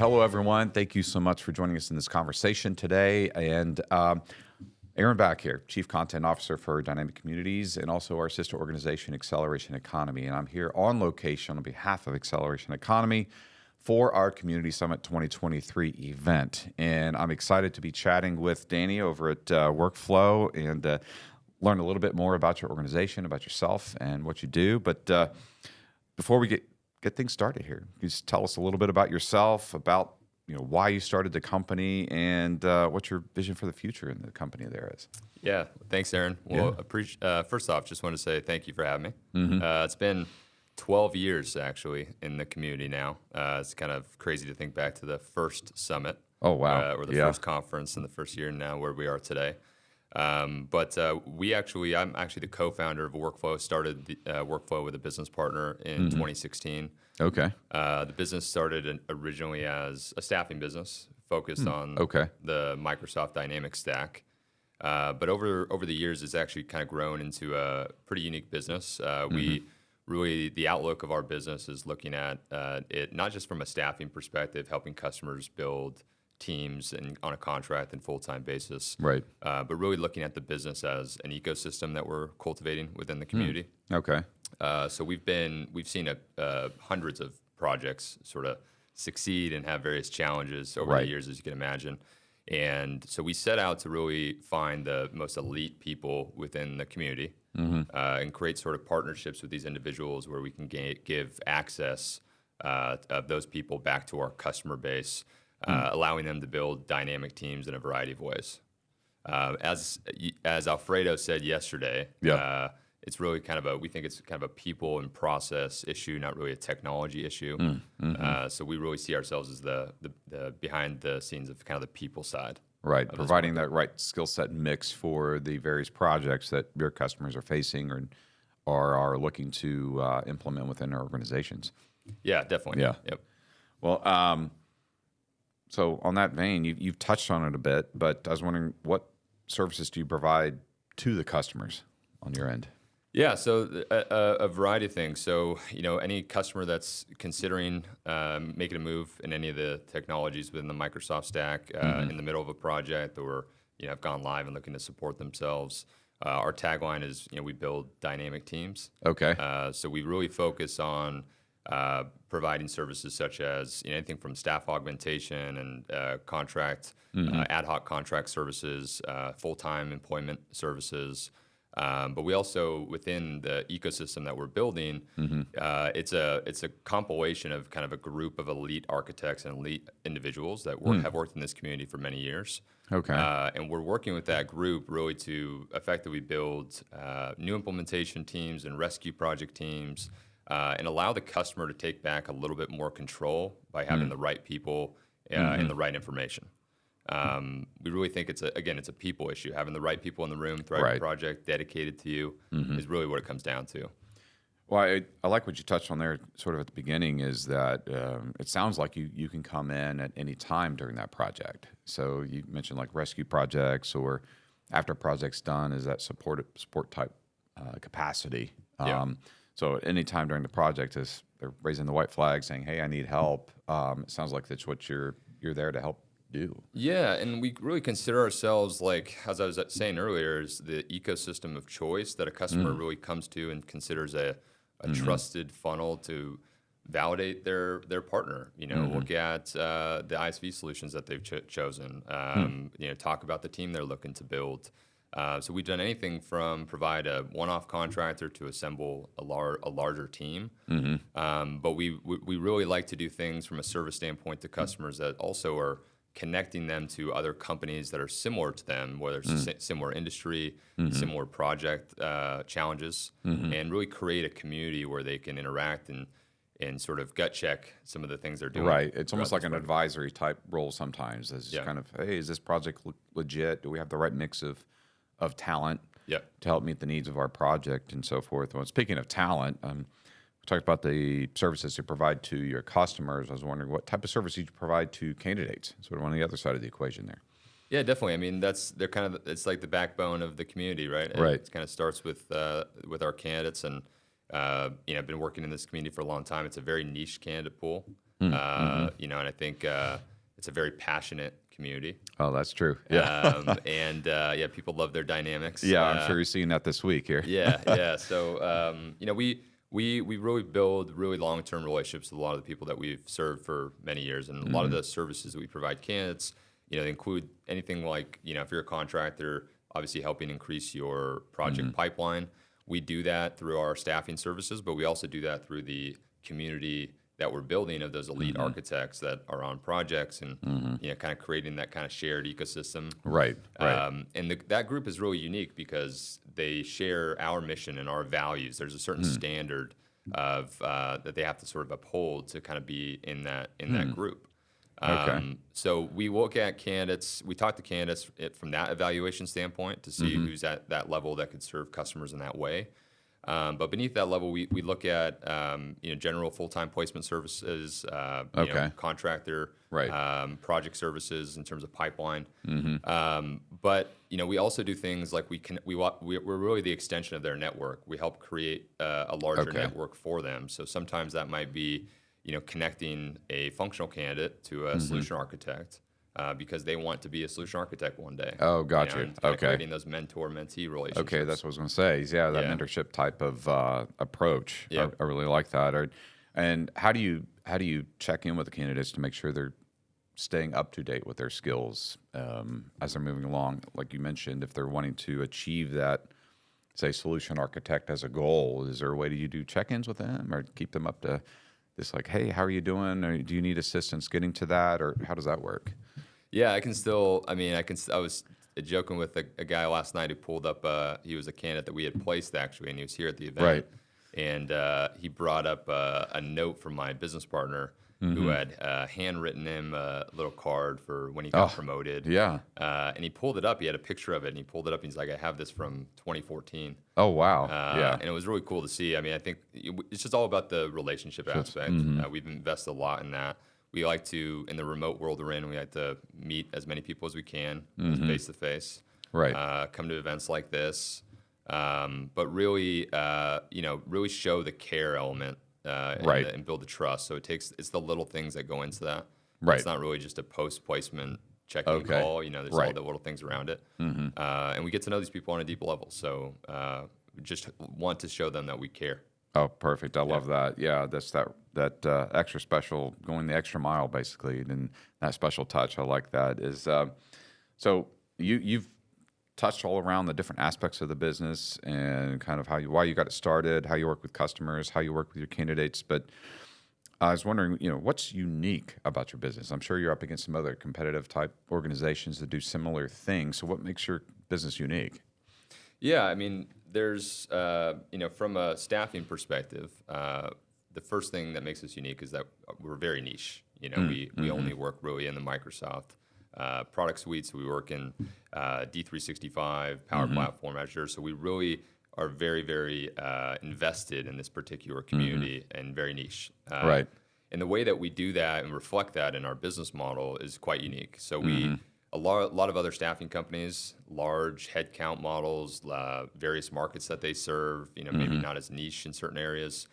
hello, everyone. Thank you so much for joining us in this conversation today. And Aaron back here, Chief Content Officer for Dynamic Communities and also our sister organization, Acceleration Economy. And I'm here on location on behalf of Acceleration Economy for our Community Summit 2023 event. And I'm excited to be chatting with Danny over at WorQFlow and learn a little bit more about your organization, about yourself and what you do. But before we get things started here, can you just tell us a little bit about yourself, about why you started the company, and what your vision for the future in the company there is. Yeah, thanks, Aaron. Well, first off, just want to say thank you for having me. It's been 12 years, actually, in the community now. It's kind of crazy to think back to the first summit. Oh, wow. Or the first conference in the first year, and now where we are today. I'm actually the co-founder of WorQFlow. Started WorQFlow with a business partner in 2016. Okay. The business started originally as a staffing business focused on the Microsoft Dynamics stack. But over the years, it's actually kind of grown into a pretty unique business. The outlook of our business is looking at it not just from a staffing perspective, helping customers build teams and on a contract and full-time basis, right? But really looking at the business as an ecosystem that we're cultivating within the community. Okay. So we've seen hundreds of projects sort of succeed and have various challenges over the years, as you can imagine. And so we set out to really find the most elite people within the community and create sort of partnerships with these individuals where we can give access of those people back to our customer base, allowing them to build dynamic teams in a variety of ways. As Alfredo said yesterday, it's really we think it's kind of a people and process issue, not really a technology issue. So we really see ourselves as the behind the scenes of kind of the people side. Right, providing that right skill set mix for the various projects that your customers are facing or are looking to implement within their organizations. Yeah, definitely. Yeah. Yep. Well, so on that vein, you've touched on it a bit, but I was wondering, what services do you provide to the customers on your end? Yeah, so a variety of things. So, any customer that's considering making a move in any of the technologies within the Microsoft stack in the middle of a project, or have gone live and looking to support themselves, our tagline is we build dynamic teams. Okay. So we really focus on providing services such as anything from staff augmentation and contract, ad hoc contract services, full-time employment services. But we also, within the ecosystem that we're building, it's a compilation of kind of a group of elite architects and elite individuals that have worked in this community for many years. Okay. And we're working with that group really to effectively build new implementation teams and rescue project teams, and allow the customer to take back a little bit more control by having the right people and the right information. We really think it's a people issue. Having the right people in the room, the right project dedicated to you is really what it comes down to. Well, I like what you touched on there sort of at the beginning, is that it sounds like you can come in at any time during that project. So you mentioned like rescue projects, or after a project's done, is that support type capacity. So at any time during the project, they're raising the white flag saying, hey, I need help. It sounds like that's what you're there to help do. Yeah, and we really consider ourselves, like, as I was saying earlier, is the ecosystem of choice that a customer really comes to and considers a trusted funnel to validate their partner. Look at the ISV solutions that they've chosen. Talk about the team they're looking to build. So we've done anything from provide a one-off contractor to assemble a larger team. But we really like to do things from a service standpoint to customers that also are connecting them to other companies that are similar to them, whether it's similar industry, similar project challenges, and really create a community where they can interact and sort of gut check some of the things they're doing. Right. It's almost like an advisory type role sometimes. It's kind of, hey, is this project legit? Do we have the right mix of talent to help meet the needs of our project and so forth? Well, speaking of talent, we talked about the services you provide to your customers. I was wondering, what type of service you provide to candidates, sort of on the other side of the equation there. Yeah, definitely. I mean, it's like the backbone of the community, right? Right. It kind of starts with our candidates, and I've been working in this community for a long time. It's a very niche candidate pool. You know, and I think it's a very passionate community. Oh, that's true. Yeah. Yeah, people love their dynamics. Yeah, I'm sure you're seeing that this week here. Yeah. So, you know, we really build really long-term relationships with a lot of the people that we've served for many years, and a lot of the services that we provide candidates, you know, they include anything like, you know, if you're a contractor, obviously helping increase your project pipeline. We do that through our staffing services, but we also do that through the community that we're building of those elite architects that are on projects, and you know, kind of creating that kind of shared ecosystem. Right. And that group is really unique because they share our mission and our values. There's a certain standard of that they have to sort of uphold to kind of be in that group. So we look at candidates. We talk to candidates from that evaluation standpoint to see who's at that level that could serve customers in that way. But beneath that level, we look at you know, general full-time placement services, you know, contractor, project services in terms of pipeline. But you know, we also do things like we're really the extension of their network. We help create a larger network for them. So sometimes that might be, you know, connecting a functional candidate to a solution architect. Because they want to be a solution architect one day. Oh, got you. And creating those mentor-mentee relationships. Okay, that's what I was going to say. Yeah, that mentorship type of approach. I really like that. And how do you check in with the candidates to make sure they're staying up to date with their skills as they're moving along? Like you mentioned, if they're wanting to achieve that, say, solution architect as a goal, is there a way you do check-ins with them or keep them up to this? Like, hey, how are you doing? Or do you need assistance getting to that, or how does that work? Yeah, I was joking with a guy last night who pulled up, he was a candidate that we had placed actually, and he was here at the event. Right. And he brought up a note from my business partner who had handwritten him a little card for when he got promoted. Yeah. And he pulled it up. He had a picture of it, and he pulled it up, and he's like, I have this from 2014. Oh, wow. And it was really cool to see. I mean, I think it's just all about the relationship aspect. We've invested a lot in that. We like to, in the remote world we're in, we like to meet as many people as we can, face to face. Right. Come to events like this, but really, you know, really show the care element, and build the trust. So it's the little things that go into that. Right. It's not really just a post placement check-in call. You know, there's all the little things around it, and we get to know these people on a deep level. So we just want to show them that we care. Oh, perfect. I love that. Yeah, that's that extra special, going the extra mile, basically, and that special touch. I like that. Is so you've touched all around the different aspects of the business and kind of why you got it started, how you work with customers, how you work with your candidates. But I was wondering, you know, what's unique about your business? I'm sure you're up against some other competitive type organizations that do similar things. So what makes your business unique? Yeah, I mean, there's, you know, from a staffing perspective, the first thing that makes us unique is that we're very niche. You know, we only work really in the Microsoft product suite. So we work in D365, Power Platform, Azure. So we really are very, very invested in this particular community and very niche. Right. And the way that we do that and reflect that in our business model is quite unique. So a lot of other staffing companies, large headcount models, various markets that they serve, you know, maybe not as niche in certain areas.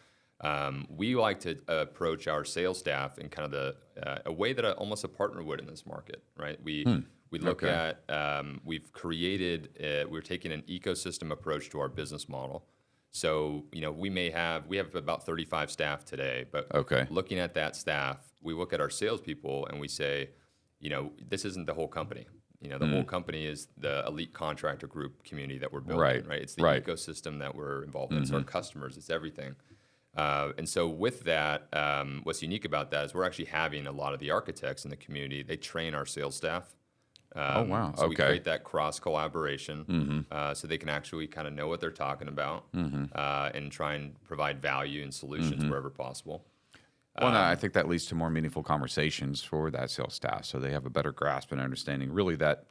We like to approach our sales staff in kind of a way that almost a partner would in this market, right? We look at, we've created, we're taking an ecosystem approach to our business model. So, you know, we have about 35 staff today, but looking at that staff, we look at our salespeople and we say, you know, this isn't the whole company. You know, the whole company is the elite contractor group community that we're building, right? It's the ecosystem that we're involved in. It's our customers, it's everything. And so with that, what's unique about that is we're actually having a lot of the architects in the community, they train our sales staff. Oh, wow. So we create that cross collaboration so they can actually kind of know what they're talking about and try and provide value and solutions wherever possible. Well, no, I think that leads to more meaningful conversations for that sales staff, so they have a better grasp and understanding. Really, that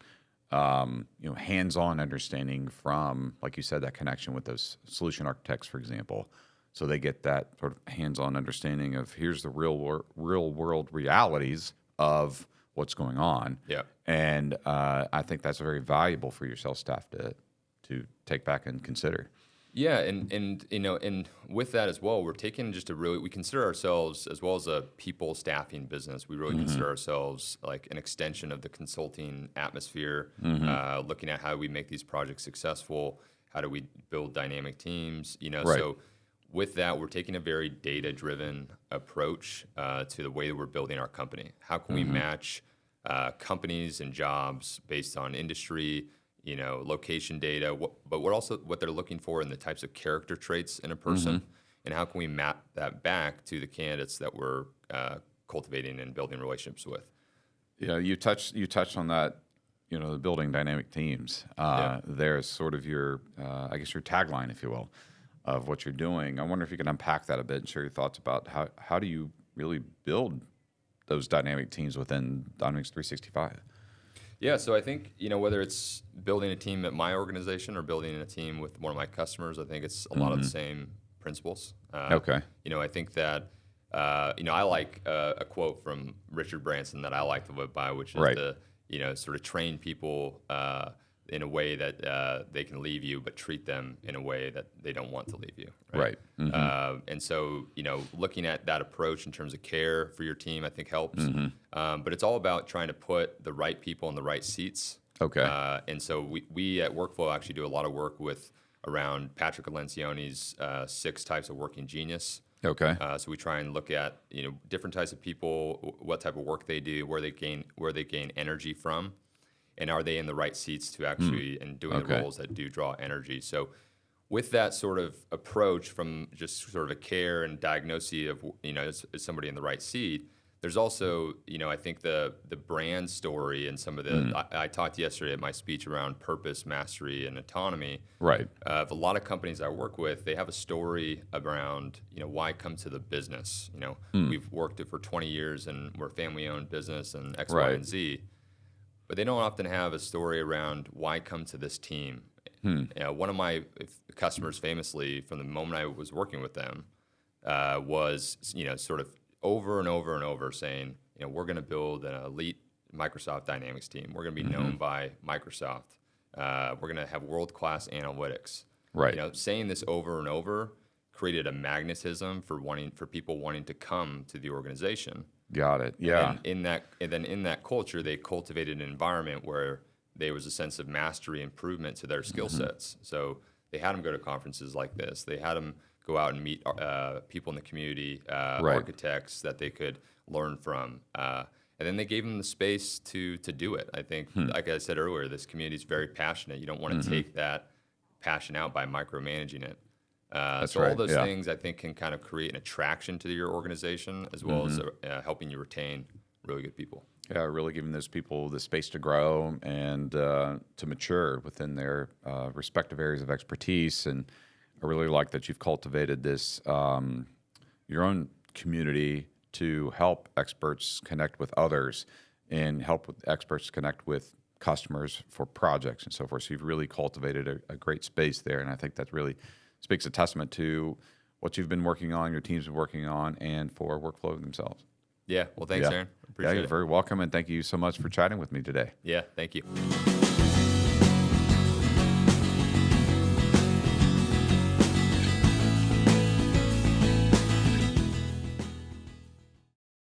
you know, hands-on understanding from, like you said, that connection with those solution architects, for example. So they get that sort of hands-on understanding of here's the real world realities of what's going on. Yeah, and I think that's very valuable for your sales staff to take back and consider. Yeah, and and with that as well, we're taking just we consider ourselves as well as a people staffing business. We really consider ourselves like an extension of the consulting atmosphere, looking at how we make these projects successful, how do we build dynamic teams, Right. so with that, we're taking a very data-driven approach to the way that we're building our company. How can we match companies and jobs based on industry, location data, but what they're looking for in the types of character traits in a person, and how can we map that back to the candidates that we're cultivating and building relationships with. Yeah, you touched on that. The building dynamic teams. There's sort of your, I guess, your tagline, if you will, of what you're doing. I wonder if you can unpack that a bit and share your thoughts about how do you really build those dynamic teams within Dynamics 365. Yeah, so I think, whether it's building a team at my organization or building a team with one of my customers, I think it's a lot of the same principles. Okay. I think that, I like a quote from Richard Branson that I like to live by, which is Right. sort of train people in a way that they can leave you, but treat them in a way that they don't want to leave you. Right. And so, looking at that approach in terms of care for your team, I think helps. But it's all about trying to put the right people in the right seats. Okay. And so we at WorQFlow actually do a lot of work around Patrick Lencioni's 6 types of working genius. Okay. So we try and look at different types of people, what type of work they do, where they gain energy from, and are they in the right seats to actually and doing the roles that do draw energy. So with that sort of approach from just sort of a care and diagnosis of is somebody in the right seat, there's also I think the brand story and some of the I talked yesterday at my speech around purpose, mastery, and autonomy. Right. A lot of companies I work with, they have a story around why come to the business. We've worked it for 20 years and we're a family-owned business and X, Y, and Z. But they don't often have a story around why come to this team. One of my customers, famously, from the moment I was working with them, was sort of over and over and over saying, we're going to build an elite Microsoft Dynamics team. We're going to be known by Microsoft. We're going to have world-class analytics. Right. Saying this over and over created a magnetism for people wanting to come to the organization. Got it. Yeah. And then in that culture, they cultivated an environment where there was a sense of mastery, improvement to their skill sets. So they had them go to conferences like this. They had them go out and meet people in the community, architects that they could learn from. And then they gave them the space to do it. I think, like I said earlier, this community is very passionate. You don't want to take that passion out by micromanaging it. So all those things, I think, can kind of create an attraction to your organization as well as helping you retain really good people. Yeah, really giving those people the space to grow and to mature within their respective areas of expertise. And I really like that you've cultivated this, your own community to help experts connect with others and help with experts connect with customers for projects and so forth. So you've really cultivated a great space there. And I think that really speaks a testament to what you've been working on, your team's been working on, and for WorQFlow themselves. Yeah. Well, thanks, Aaron. Appreciate You're very welcome. And thank you so much for chatting with me today. Yeah. Thank you.